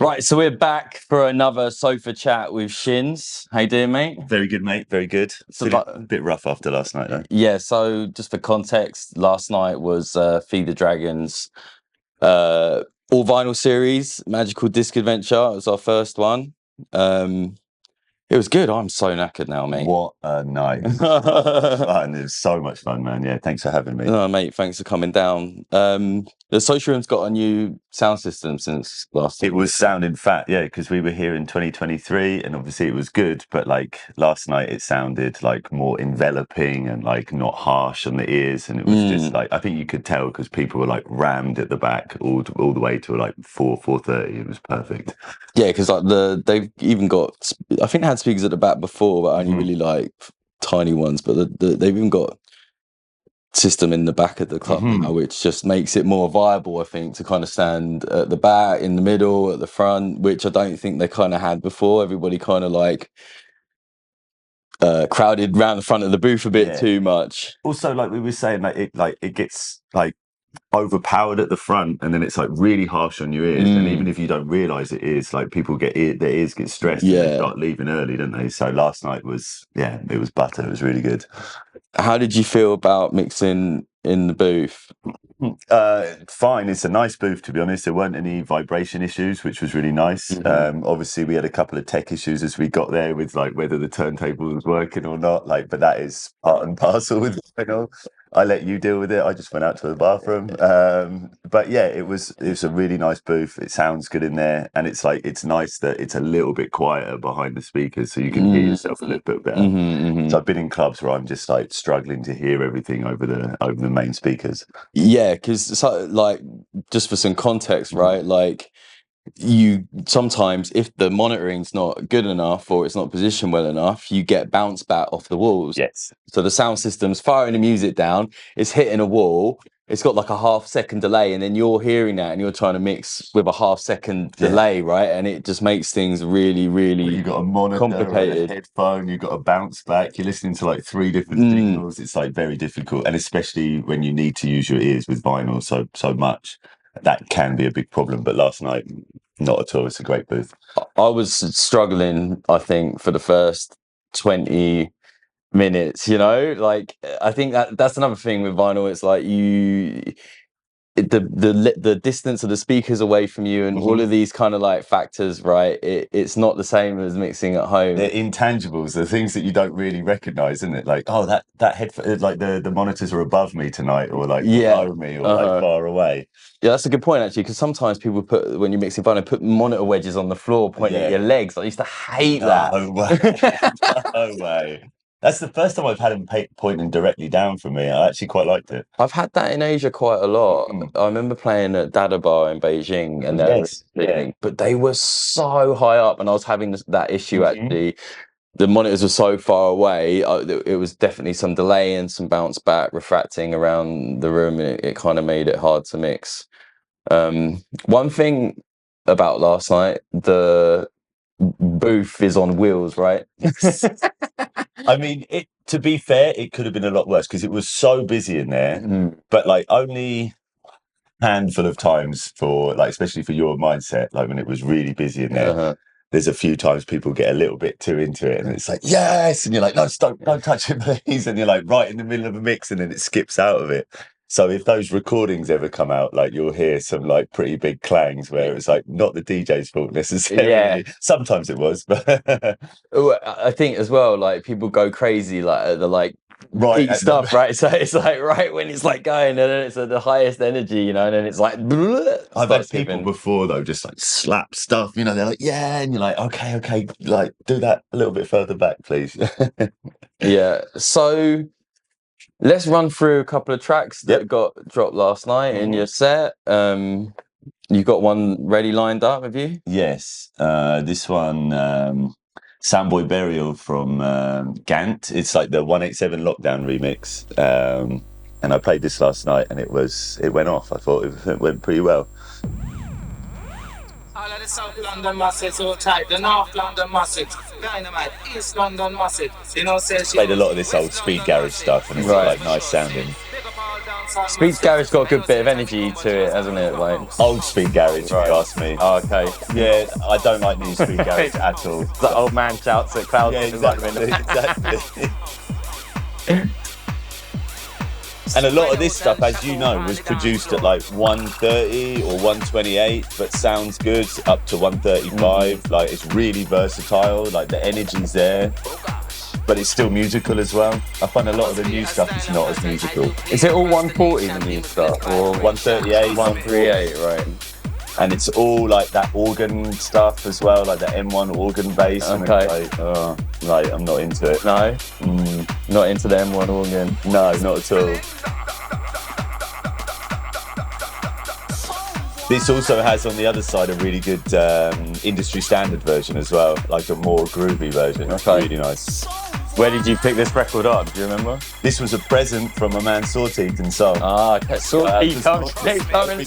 Right, so we're back for another sofa chat with Shins. How you doing, mate? Very good, mate. Very good. So, A bit rough after last night, though. Yeah, so just for context, last night was Feed the Dragons all vinyl series, Magical Disc Adventure. It was our first one. It was good. I'm so knackered now, mate. What a night. Fun. It was so much fun, man. Yeah, thanks for having me. No, mate, thanks for coming down. The Social Room's got a new sound system since last time. It was sounding fat, yeah, because we were here in 2023 and obviously it was good, but like last night it sounded like more enveloping and like not harsh on the ears, and it was just like, I think you could tell because people were like rammed at the back all the way to like 4:30. It was perfect. Yeah, because like they've even got, I think they had speakers at the back before, but only really like tiny ones, but they've even got system in the back of the club now, which just makes it more viable, I think, to kind of stand at the back, in the middle, at the front, which I don't think they kind of had before. Everybody kind of like crowded around the front of the booth a bit too much. Also, like we were saying, like it gets like overpowered at the front, and then it's like really harsh on your ears, and even if you don't realize it is, like people get their ears get stressed and they start leaving early, don't they? So last night was it was butter. It was really good. How did you feel about mixing in the booth? Fine. It's a nice booth, to be honest. There weren't any vibration issues, which was really nice. Obviously we had a couple of tech issues as we got there with like whether the turntable was working or not, like, but that is part and parcel with vinyl. I let you deal with it. I just went out to the bathroom. But yeah, it was a really nice booth. It sounds good in there, and it's like, it's nice that it's a little bit quieter behind the speakers, so you can hear yourself a little bit better. So I've been in clubs where I'm just like struggling to hear everything over the main speakers. Yeah, because so, like, just for some context, right? Like, you sometimes, if the monitoring's not good enough or it's not positioned well enough, you get bounce back off the walls. Yes. So the sound system's firing the music down, it's hitting a wall, it's got like a half-second delay, and then you're hearing that and you're trying to mix with a half-second delay, right? And it just makes things really, really you've got a monitor, complicated. A headphone, you've got a bounce back, you're listening to like 3 different signals. It's like very difficult, and especially when you need to use your ears with vinyl so much, that can be a big problem. But last night, not at all. It's a great booth. I was struggling, I think, for the first 20 minutes, you know, like, I think that's another thing with vinyl. It's like the distance of the speakers away from you and all of these kind of like factors, right? It's not the same as mixing at home. They're intangibles. They're things that you don't really recognize, isn't it? Like, oh, that headphone, like the monitors are above me tonight, or like below me, or like far away. Yeah, that's a good point, actually, because sometimes people when you're mixing vinyl, put monitor wedges on the floor pointing at your legs. I used to hate that. No way. No way. That's the first time I've had them pointing directly down from me. I actually quite liked it. I've had that in Asia quite a lot. I remember playing at Dada Bar in Beijing, and but they were so high up, and I was having that issue actually. The monitors were so far away. It was definitely some delay and some bounce back refracting around the room, and it kind of made it hard to mix. One thing about last night, the booth is on wheels, right? I mean, to be fair, it could have been a lot worse because it was so busy in there. But like only handful of times for like, especially for your mindset, like when it was really busy in there, there's a few times people get a little bit too into it, and it's like, yes, and you're like, no, stop, don't touch it, please, and you're like right in the middle of a mix, and then it skips out of it. So if those recordings ever come out, like you'll hear some like pretty big clangs where it's like not the DJ's fault necessarily. Yeah. Sometimes it was, but I think as well, like people go crazy like the like eat stuff, right? So it's like right when it's like going, and then it's at the highest energy, you know, and then it's like. I've had people before though just like slap stuff, you know, they're like, yeah, and you're like, okay, like do that a little bit further back, please. Yeah. So let's run through a couple of tracks that got dropped last night in your set. You've got one ready lined up, have you? Yes. This one, Soundboy Burial from Gant. It's like the 187 Lockdown remix. And I played this last night, and it went off. I thought it went pretty well. All of the South London masses so tight, the North London masses, Dynamite, East London masses, you know, played a lot of this old speed garage stuff, and it's like nice sounding. Speed garage got a good bit of energy to it, hasn't it? Like Old speed garage, if you ask me. Oh, okay. Yeah, I don't like new speed garage at all. The old man shouts at clouds. Yeah, exactly. And a lot of this stuff, as you know, was produced at like 130 or 128, but sounds good up to 135. Like, it's really versatile. Like, the energy's there, but it's still musical as well. I find a lot of the new stuff is not as musical. Is it all 140 the new stuff, or 138, 138? Right. And it's all like that organ stuff as well, like the M1 organ bass. Okay. Like, I'm not into it. No, not into the M1 organ. No, not at all. This also has on the other side a really good industry standard version as well, like a more groovy version. Okay. Really nice. Where did you pick this record up? Do you remember? This was a present from a man Sawteeth and Soul. Ah, okay. Sawteeth coming.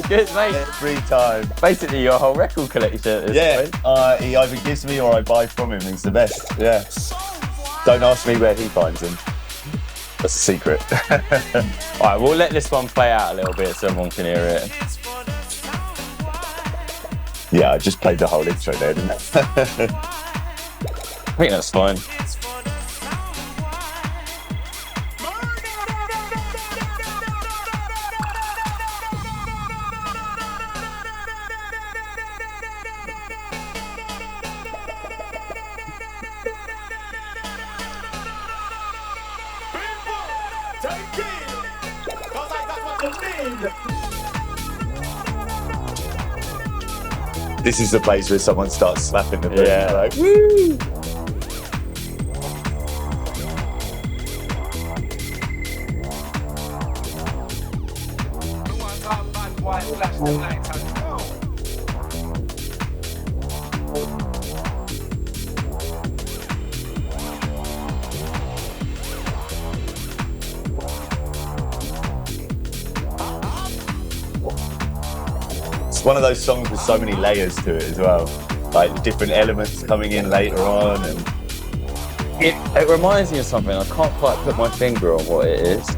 Good, mate. Every time. Basically, your whole record collection. He either gives me or I buy from him. He's the best. Yeah. Don't ask me where he finds them. That's a secret. All right, we'll let this one play out a little bit so everyone can hear it. Yeah, I just played the whole intro there, didn't I? I think that's fine. This is the place where someone starts slapping the beat. Yeah. Like, woo! One of those songs with so many layers to it as well, like different elements coming in later on, and it reminds me of something. I can't quite put my finger on what it is.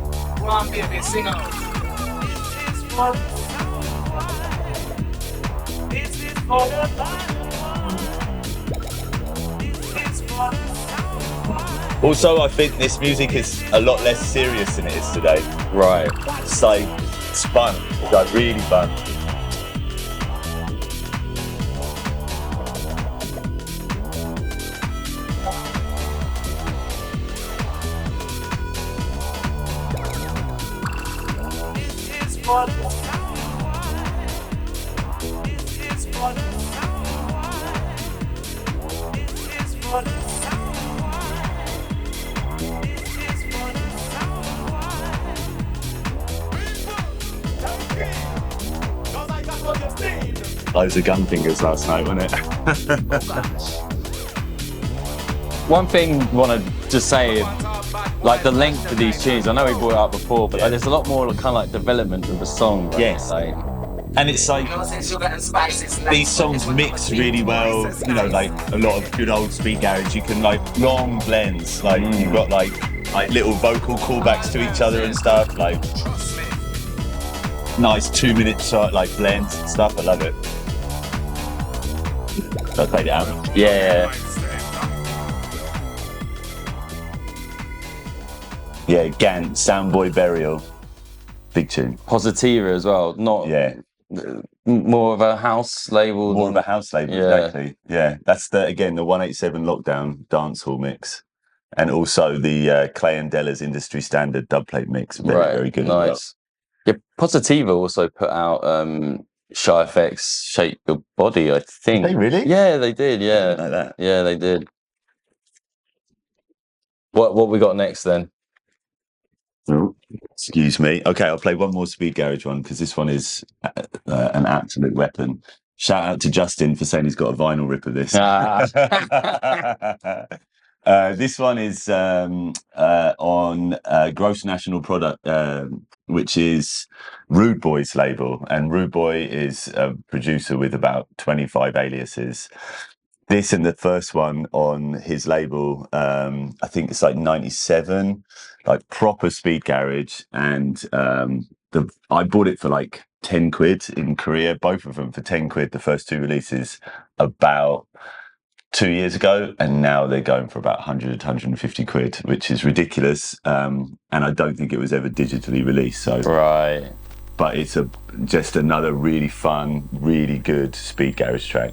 also I think this music is a lot less serious than it is today. Right. It's like, it's fun. It's like really fun. Loads of gun fingers last night, wasn't it? One thing I want to just say, like the length of these tunes. I know we brought it up before, but like, there's a lot more kind of like development of the song. Right? Yes. And it's like, these songs mix really well, you know, like a lot of good old speed garage. You can like long blends, like you've got like little vocal callbacks to each other and stuff, like nice 2-minute shot, like blends and stuff. I love it. So I played it out. Yeah. Yeah, Gant, Soundboy Burial. Big tune. Positiva as well. Not more of a house label. More of a house label, exactly. Yeah, that's the 187 Lockdown dancehall mix. And also the Clay and Della's industry standard dubplate mix. Very good. Nice. Yeah, Positiva also put out Shy FX Shape Your Body, I think. Did they really? Yeah, they did, yeah. I didn't know that. Yeah, they did. What we got next then? Oh, excuse me. Okay, I'll play one more speed garage one because this one is an absolute weapon. Shout out to Justin for saying he's got a vinyl rip of this. This one is on Gross National Product, which is Rude Boy's label, and Rude Boy is a producer with about 25 aliases. This and the first one on his label, I think it's like 97, like proper speed garage. And I bought it for like 10 quid in Korea, both of them for 10 quid, the first two releases about 2 years ago. And now they're going for about 100, 150 quid, which is ridiculous. And I don't think it was ever digitally released. So Right. But it's just another really fun, really good speed garage track.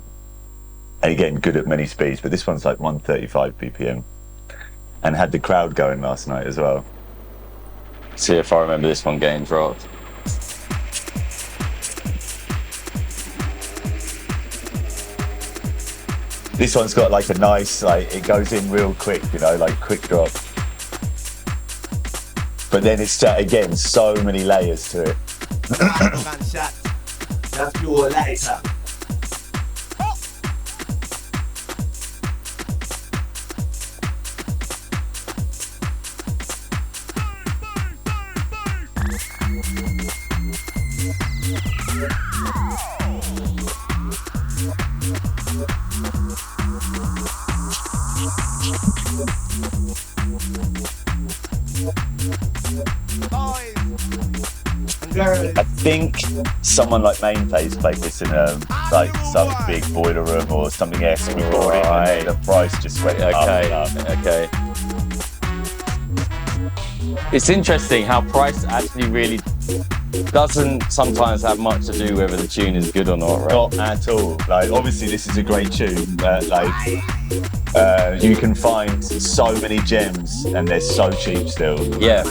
And again, good at many speeds, but this one's like 135 BPM. And had the crowd going last night as well. See if I remember this one getting dropped. This one's got like a nice, like, it goes in real quick, you know, like quick drop. But then it's, again, so many layers to it. That's pure later. I think someone like Mainplays played this in like some big boiler room or something else. We bought it and the price just went up and up. Okay. It's interesting how price actually really doesn't sometimes have much to do whether the tune is good or not, right? Not at all. Like, obviously this is a great tune, but like you can find so many gems and they're so cheap still. Yeah.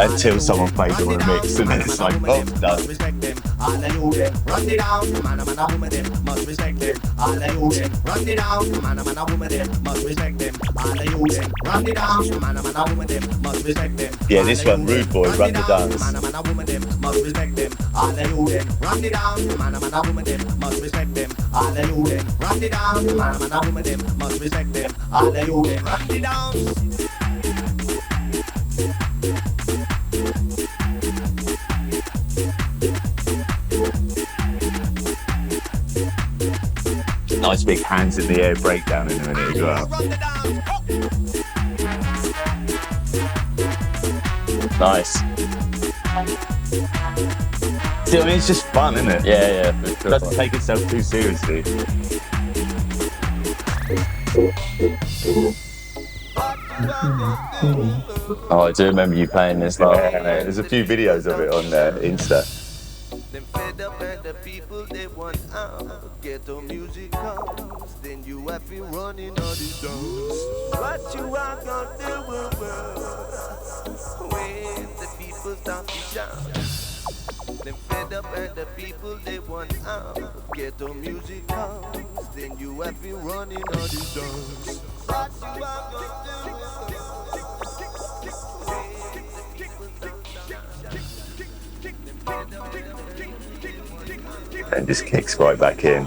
Until someone plays a remix and then it's like, oh, done. Yeah, this one, Rude Boy, Run the Dance. Nice big hands in the air breakdown in a minute as well. Nice. See, I mean, it's just fun, isn't it? Yeah, for sure. Doesn't take itself too seriously. Oh, I do remember you playing this last night. There's a few videos of it on Insta. Them fed up at the people they want out. Ghetto music comes, then you have to running all the doors. What you are gonna do when the people start to shout? Them fed up at the people they want out. Ghetto music comes, then you have to running all the doors. What you are gonna do when the people start to shout? And just kicks right back in.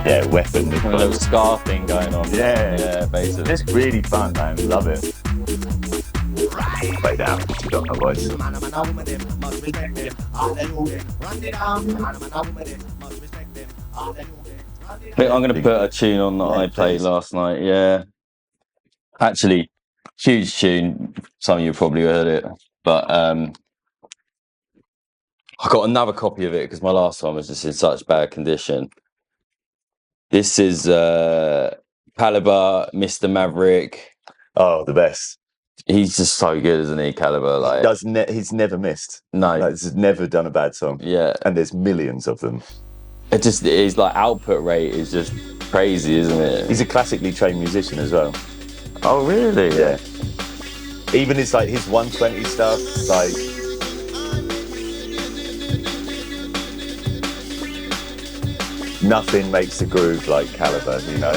Yeah, weapon. A little scar thing going on. Yeah, basically. It's really fun, man. Love it. Play down. You got my voice. I think I'm going to put a tune on that I played last night. Yeah. Actually, huge tune. Some of you probably heard it. But I got another copy of it because my last one was just in such bad condition. This is Calibre, Mr. Maverick. Oh, the best. He's just so good, isn't he, Calibre? Like, He's never missed. No. Like, he's never done a bad song. Yeah. And there's millions of them. It just is like output rate is just crazy, isn't it? He's a classically trained musician as well. Oh, really? Yeah. Even his 120 stuff, like, nothing makes the groove like Calibre, you know?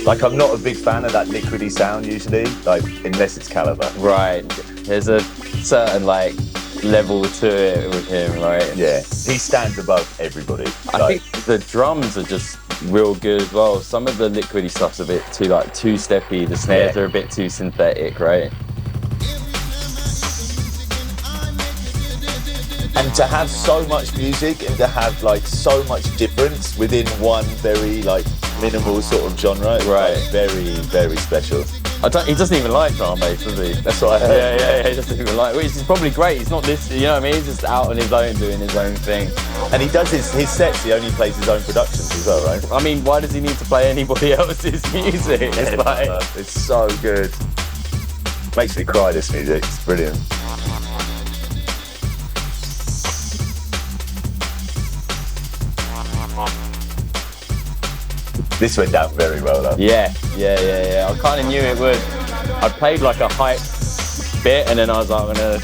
Like, I'm not a big fan of that liquidy sound usually, like, unless it's Calibre. Right. There's a certain, like, level to it with him, right? Yeah, he stands above everybody. I think the drums are just real good as well. Some of the liquidy stuff's a bit too like two-steppy. The snares are a bit too synthetic, right? And to have so much music and to have like so much difference within one very like minimal sort of genre, right? Like, very, very special. He doesn't even like drum and bass, does he? That's what I heard. Yeah, he doesn't even like, which is probably great. He's not this, you know what I mean? He's just out on his own, doing his own thing. And he does his sets, he only plays his own productions as well, right? I mean, why does he need to play anybody else's music? It's like, it's so good. Makes me cry, this music. It's brilliant. This went down very well, though. Yeah. I kind of knew it would. I played like a hype bit, and then I was like, I'm gonna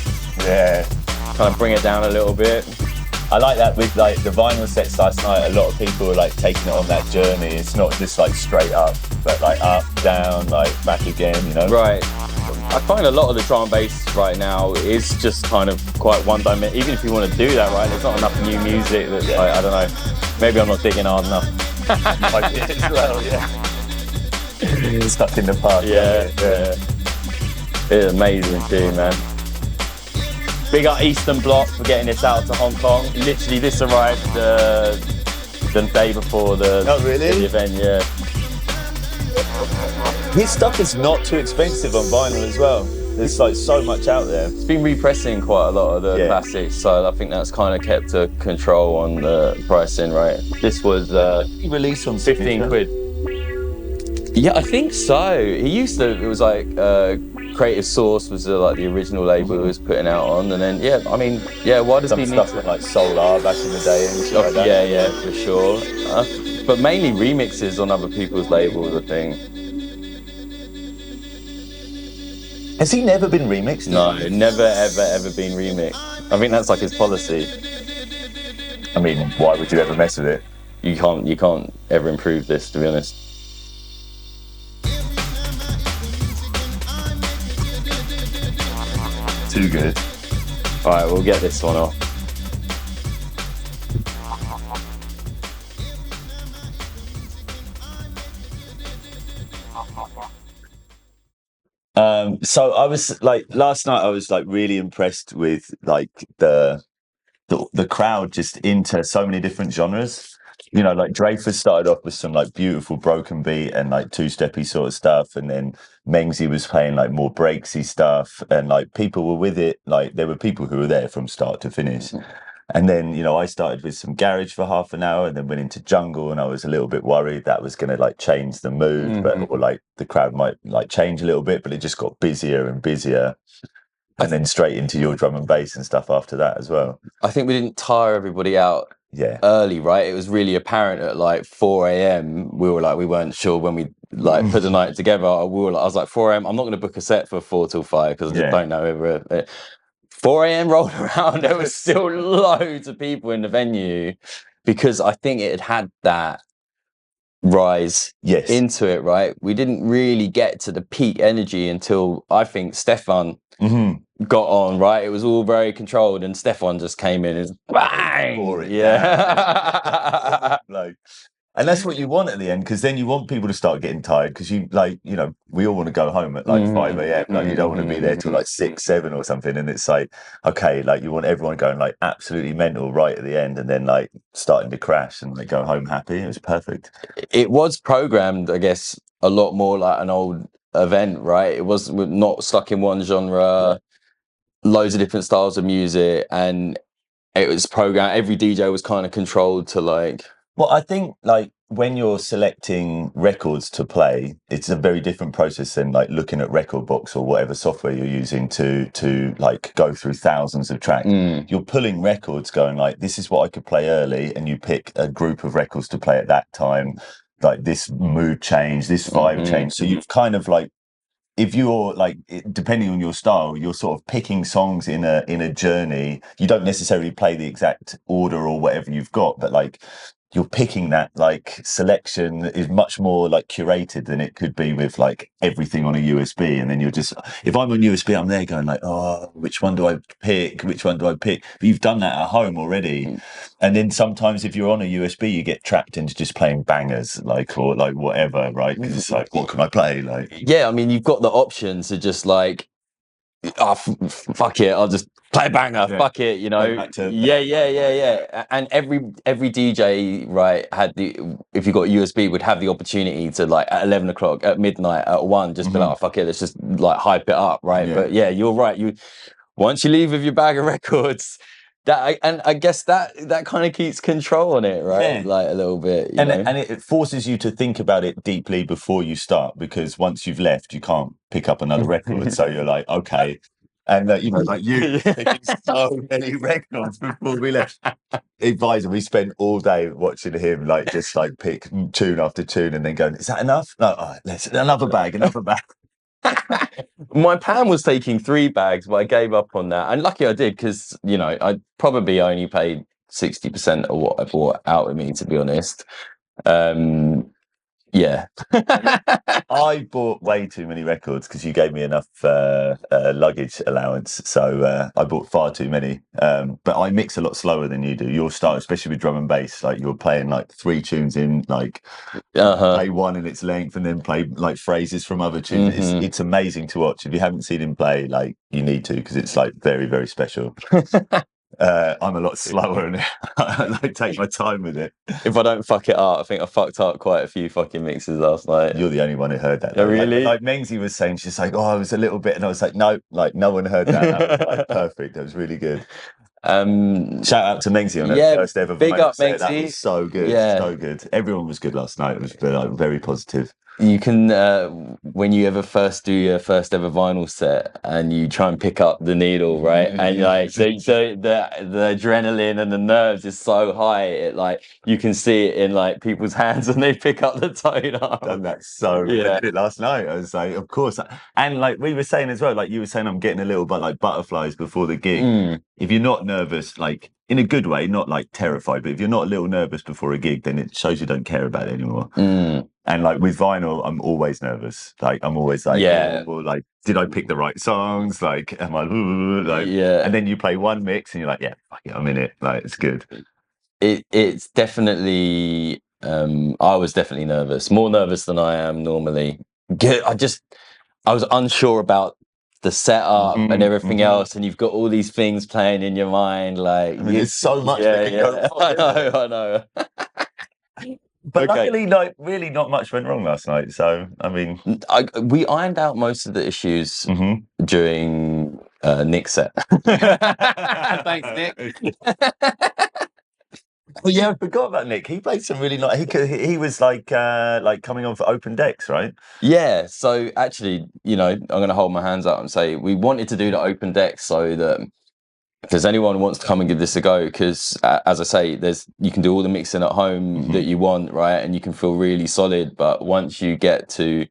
kind of bring it down a little bit. I like that with like the vinyl sets last night. A lot of people were like taking it on that journey. It's not just like straight up, but like up, down, like back again, you know? Right. I find a lot of the drum and bass right now is just kind of quite one-dimensional. Even if you want to do that, right, there's not enough new music that's like, I don't know, maybe I'm not digging hard enough. Might be as well, yeah. Stuck in the past. Yeah. It's amazing too, man. Big up Eastern Bloc for getting this out to Hong Kong. Literally, this arrived the day before the event, yeah. His stuff is not too expensive on vinyl as well. There's like so much out there. It's been repressing quite a lot of the classics, so I think that's kind of kept a control on the pricing, right? This was released on 15 quid. Yeah, I think so. He used to, it was like Creative Source was like the original label he was putting out on, and then why does he need stuff from like Solar back in the day and stuff like that? Yeah, for sure. But mainly remixes on other people's labels, I think. Has he never been remixed? No, never, ever been remixed. I think that's like his policy. I mean, why would you ever mess with it? You can't ever improve this, to be honest. Too good. All right, we'll get this one off. So I was like, last night I was like really impressed with like the crowd just into so many different genres. You know, like Dreyfus started off with some like beautiful broken beat and like two-steppy sort of stuff, and then Mengsy was playing like more breaksy stuff, and like people were with it. Like there were people who were there from start to finish. And then, you know, I started with some garage for half an hour and then went into jungle, and I was a little bit worried that was going to like change the mood, or like the crowd might like change a little bit, but it just got busier and busier. And then straight into your drum and bass and stuff after that as well. I think we didn't tire everybody out early, right? It was really apparent at like 4 a.m. We weren't sure when we like put the night together. I was like 4 a.m. I'm not going to book a set for 4 till 5 because I just don't know if 4 a.m. rolled around, there was still loads of people in the venue because I think it had that rise into it, right? We didn't really get to the peak energy until I think Stefan got on, right? It was all very controlled, and Stefan just came in and bang! Yeah. Like, and that's what you want at the end, because then you want people to start getting tired, because you like, you know, we all want to go home at like 5 a.m. Like you don't want to be there till like 6, 7 or something. And it's like, okay, like you want everyone going like absolutely mental right at the end, and then like starting to crash and like go home happy. It was perfect. It was programmed, I guess, a lot more like an old event, right? It was not stuck in one genre, loads of different styles of music, and it was programmed. Every DJ was kind of controlled to like. Well, I think like when you're selecting records to play, it's a very different process than like looking at Record Box or whatever software you're using to like go through thousands of tracks. You're pulling records going like, this is what I could play early, and you pick a group of records to play at that time, like this mood change, this vibe change. So you've kind of like, if you're like, depending on your style, you're sort of picking songs in a journey. You don't necessarily play the exact order or whatever you've got, but like you're picking that like selection that is much more like curated than it could be with like everything on a USB. And then you're just, if I'm on USB, I'm there going like, oh, which one do I pick? Which one do I pick? But you've done that at home already. And then sometimes if you're on a USB, you get trapped into just playing bangers, like, or like whatever, right? Because it's like, what can I play? Like, yeah, I mean, you've got the option to just like, oh, fuck it, I'll just play a banger, fuck it, you know. Yeah. And every DJ, right, had if you got USB, would have the opportunity to like at 11 o'clock, at midnight, at 1, just be like, oh, fuck it, let's just like hype it up, right? But yeah, you're right. Once you leave with your bag of records, I guess that kind of keeps control on it, right? Like a little bit, you know? And it forces you to think about it deeply before you start, because once you've left, you can't pick up another record. So you're like, okay. And you know, like you picking so many records before we left. Advisor, we spent all day watching him like just like pick tune after tune and then going, is that enough? No, let's another bag. My plan was taking 3 bags, but I gave up on that. And lucky I did, because, you know, I probably only paid 60% of what I bought out of me, to be honest. Yeah. I bought way too many records because you gave me enough luggage allowance. So I bought far too many. But I mix a lot slower than you do. You'll start, especially with drum and bass, like you're playing like 3 tunes in, like play one in its length and then play like phrases from other tunes. It's amazing to watch. If you haven't seen him play, like you need to, because it's like very, very special. I'm a lot slower and I like take my time with it. If I don't fuck it up, I think I fucked up quite a few fucking mixes last night. You're the only one who heard that. Oh, really? Like Mengsy was saying, she's like, oh, I was a little bit, and I was like, no, like no one heard that. That was like perfect. That was really good. Shout out to Mengsy on her first ever. Big up, Mengsy. That was so good. Yeah. So good. Everyone was good last night. It was like, very positive. You can, when you ever first do your first ever vinyl set and you try and pick up the needle, right? And like the adrenaline and the nerves is so high, it like you can see it in like people's hands when they pick up the tone up. Done that I did it last night. I was like, of course. And like we were saying as well, like you were saying, I'm getting a little bit like butterflies before the gig. If you're not nervous, like in a good way, not like terrified, but if you're not a little nervous before a gig, then it shows you don't care about it anymore. And like with vinyl, I'm always nervous. Like I'm always like, like, did I pick the right songs? Like, am I like, and then you play one mix and you're like, yeah, fuck it, I'm in it. Like, it's good. It's definitely, I was definitely nervous, more nervous than I am normally. I was unsure about the setup and everything else, and you've got all these things playing in your mind. Like, I mean, there's so much that can go wrong. I know. But luckily, like, really not much went wrong last night. So, I mean... we ironed out most of the issues during Nick's set. Thanks, Nick. Oh, yeah, I forgot about Nick. He played some really nice... He was, like coming on for open decks, right? Yeah, so actually, you know, I'm going to hold my hands up and say we wanted to do the open decks so that if there's anyone who wants to come and give this a go, because as I say, you can do all the mixing at home that you want, right? And you can feel really solid. But once you get to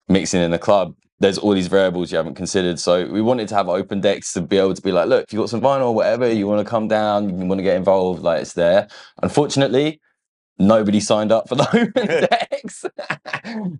mixing in the club, there's all these variables you haven't considered. So we wanted to have open decks to be able to be like, look, if you've got some vinyl or whatever, you want to come down, you want to get involved, like it's there. Unfortunately, nobody signed up for the open decks.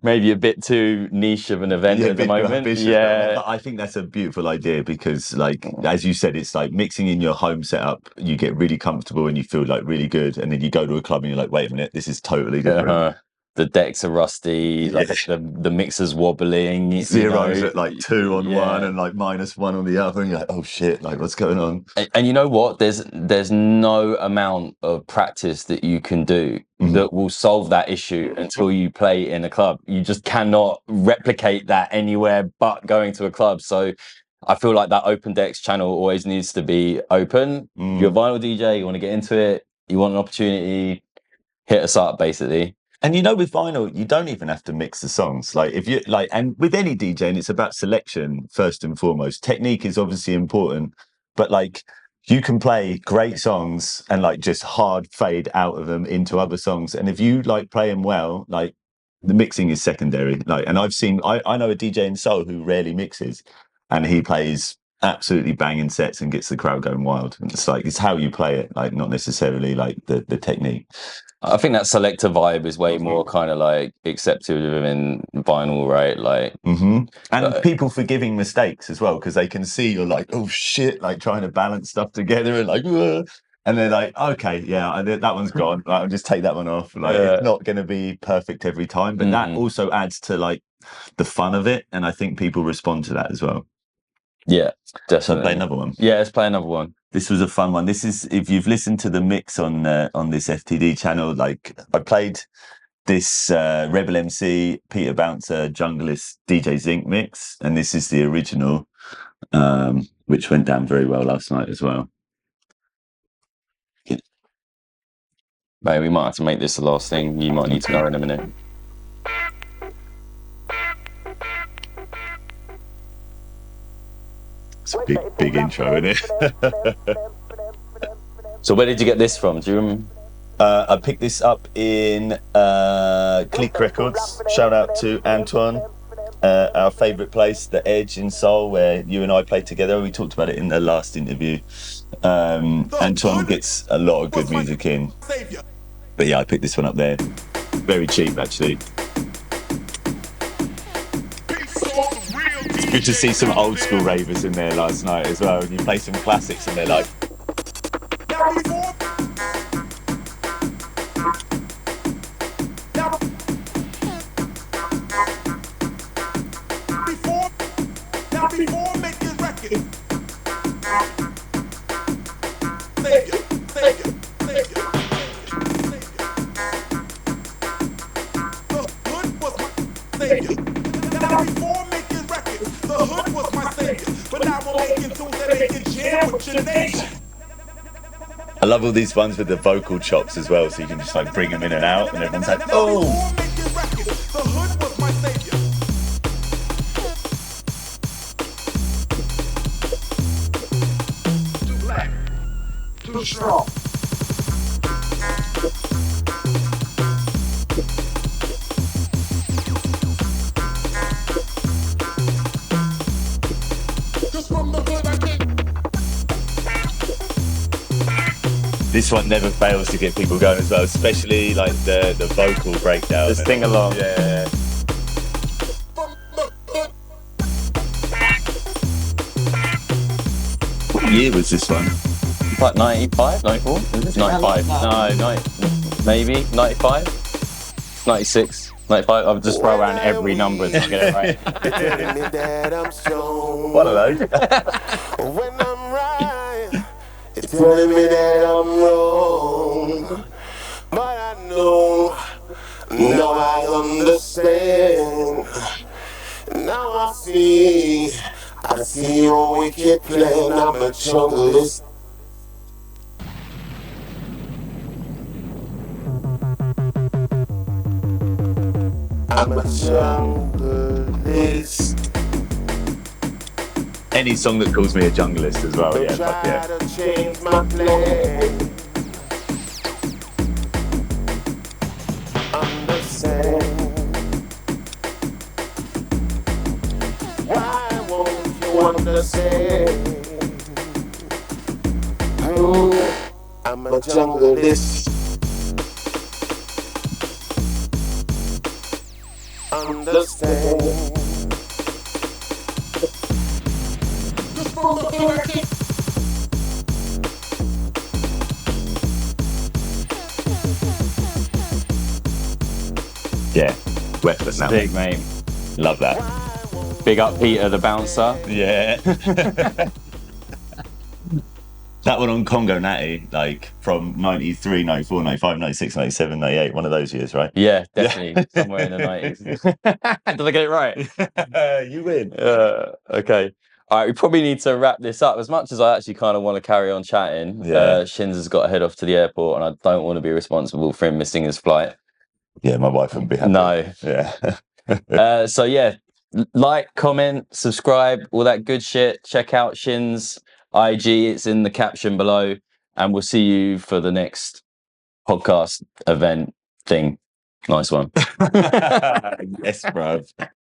Maybe a bit too niche of an event at the moment. But I think that's a beautiful idea because, like, as you said, it's like mixing in your home setup. You get really comfortable and you feel like really good, and then you go to a club and you're like, wait a minute, this is totally different. The decks are rusty, like the mixer's wobbling. Zeros at like 2 on one and like -1 on the other, and you're like, oh shit, like what's going on? And you know what? There's no amount of practice that you can do that will solve that issue until you play in a club. You just cannot replicate that anywhere but going to a club. So I feel like that open decks channel always needs to be open. You're a vinyl DJ, you want to get into it, you want an opportunity, hit us up basically. And you know, with vinyl, you don't even have to mix the songs. Like if you like, and with any DJing, it's about selection first and foremost. Technique is obviously important, but like you can play great songs and like just hard fade out of them into other songs. And if you like play them well, like the mixing is secondary. Like, and I know a DJ in Seoul who rarely mixes, and he plays absolutely banging sets and gets the crowd going wild. And it's how you play it, like not necessarily like the technique. I think that selector vibe is way more kind of like accepted in vinyl, right? Like, and people forgiving mistakes as well, because they can see you're like, oh shit, like trying to balance stuff together and like, and they're like, okay, yeah, that one's gone. Like, I'll just take that one off. Like, it's not going to be perfect every time, but that also adds to like the fun of it, and I think people respond to that as well. Yeah, definitely. So play another one. Yeah, let's play another one. This was a fun one. This is, if you've listened to the mix on this FTD channel, like I played this Rebel MC, Peter Bouncer, Junglist, DJ Zinc mix, and this is the original, which went down very well last night as well. Mate, we might have to make this the last thing. You might need to go in a minute. It's a big intro, isn't it? So where did you get this from? Do you remember? I picked this up in Click Records. Shout out to Antoine, our favourite place, The Edge in Seoul, where you and I played together. We talked about it in the last interview. Antoine gets a lot of good music in. But yeah, I picked this one up there. Very cheap, actually. It's good to see some old school ravers in there last night as well. You play some classics and they're like... I love all these ones with the vocal chops as well, so you can just like bring them in and out, and everyone's like, oh! Too black, too strong. This one never fails to get people going as well, especially like the vocal breakdown. Just sing along. Yeah. What year was this one? Like 95, 94? 95. No, maybe 95, 96, 95. I'll just throw around every number to get it right. One of those. When I'm right, it's telling me that I'm wrong. But I know, now I understand. Now I see your wicked plan. I'm a junglist. I'm a junglist. Any song that calls me a junglist as well, yeah, fuck yeah. Try to change my plan. Understand. Why won't you understand? I'm a junglist. Understand. Yeah, Wetfoot now. Big, mate. Love that. Big up Peter the Bouncer. Yeah. That one on Congo Natty, like from 93, 94, 95, 96, 97, 98, one of those years, right? Yeah, definitely. Somewhere in the 90s. Did I get it right? You win. Okay. All right, we probably need to wrap this up. As much as I actually kind of want to carry on chatting, Shins has got to head off to the airport, and I don't want to be responsible for him missing his flight. Yeah, my wife wouldn't be happy. No. Yeah. So yeah, like, comment, subscribe, all that good shit. Check out Shin's IG, it's in the caption below, and we'll see you for the next podcast event thing. Nice one. Yes, bruv.